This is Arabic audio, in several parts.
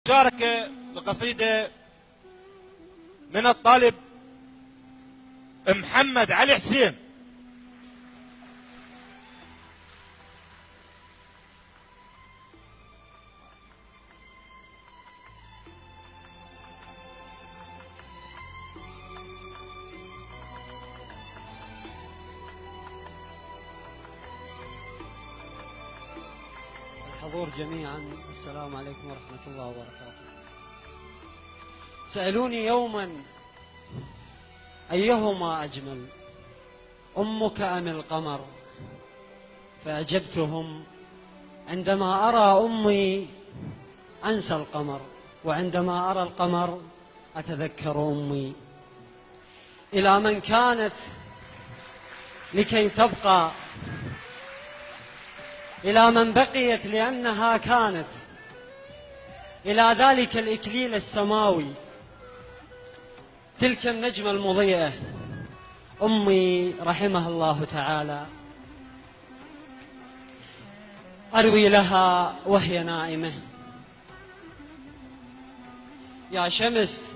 مشاركة بقصيدة من الطالب محمد علي حسين. الحضور جميعا، السلام عليكم ورحمة الله وبركاته. سألوني يوما أيهما أجمل، أمك أم القمر؟ فأجبتهم عندما أرى أمي أنسى القمر، وعندما أرى القمر أتذكر أمي. إلى من كانت لكي تبقى، إلى من بقيت لأنها كانت، إلى ذلك الإكليل السماوي، تلك النجمة المضيئة أمي رحمها الله تعالى. أروي لها وهي نائمة: يا شمس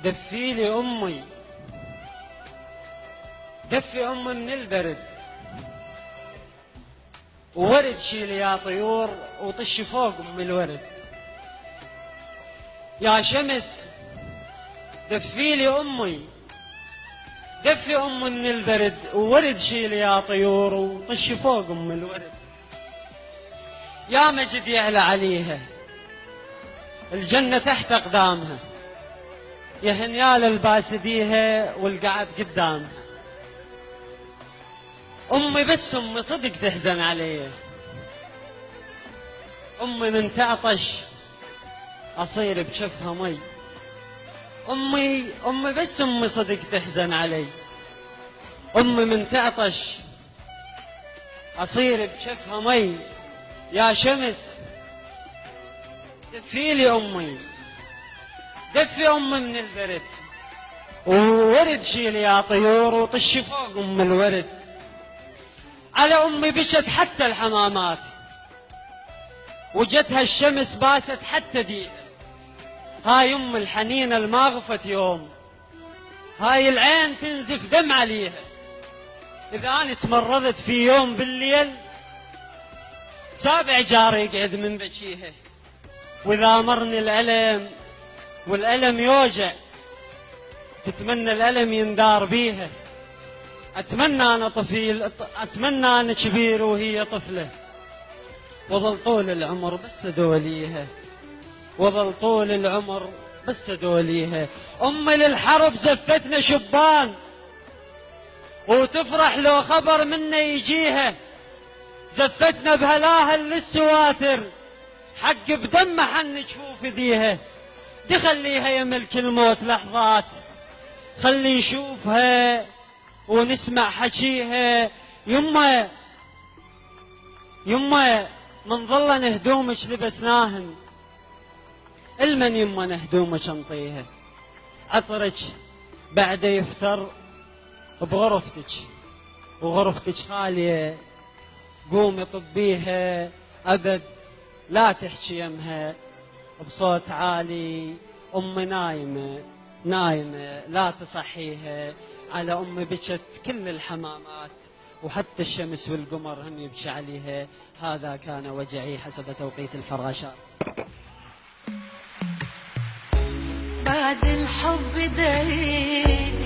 دفي لي أمي، دفي أمي من البرد، وورد شيلي يا طيور وطشي فوق أم الورد. يا شمس دفي لي أمي، دفي أمي من البرد، وورد شيلي يا طيور وطشي فوق أم الورد. يا مجد يعلى عليها، الجنة تحت أقدامها، يا هنيال الباسديها والقعد قدامها. أمي بس أمي صدق تحزن علي، أمي من تعطش أصير بشفها مي. أمي بس أمي صدق تحزن علي، أمي من تعطش أصير بشفها مي. يا شمس دفي لي أمي، دفي أمي من البرد، وورد شيلي يا طيور وطشي فوق أم الورد. على أمي بشت حتى الحمامات، وجتها الشمس باست حتى ديها. هاي أم الحنينة الماغفت يوم، هاي العين تنزف دم عليها. إذا أنا تمرضت في يوم بالليل، سابع جاري يقعد من بشيها. وإذا مرني الألم والألم يوجع، تتمنى الألم يندار بيها. أتمنى أنا طفيل، أتمنى أنا كبير وهي طفلة، وظل طول العمر بس أدوليها، وظل طول العمر بس أدوليها. أمي للحرب زفتنا شبان، وتفرح لو خبر منا يجيها. زفتنا بهلاها للسواتر، حق بدمه حن نشوف ايديها. دي خليها يا ملك الموت لحظات، خلي يشوفها ونسمع حكيها. يما يما من ظلن هدومك لبسناهن، المن يما هدومك انطيها. عطرك بعد يفتر بغرفتك، وغرفتك خالية، قومي طبيها أبد لا تحكي يمها بصوت عالي. أمي نايمة نايمة لا تصحيها. على أمي بكت كل الحمامات، وحتى الشمس والقمر هم يبكي عليها. هذا كان وجعي حسب توقيت الفراشات. بعد الحب دايق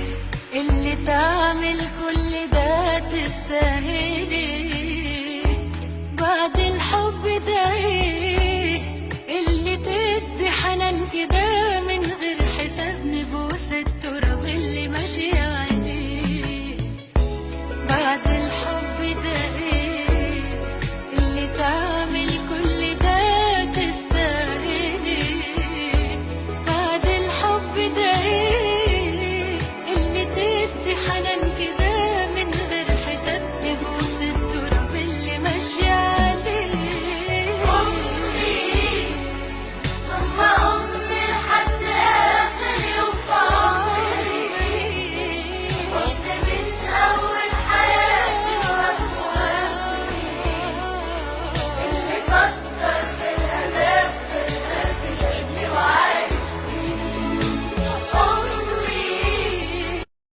اللي تعمل كل ده تستاهلي. بعد الحب دايق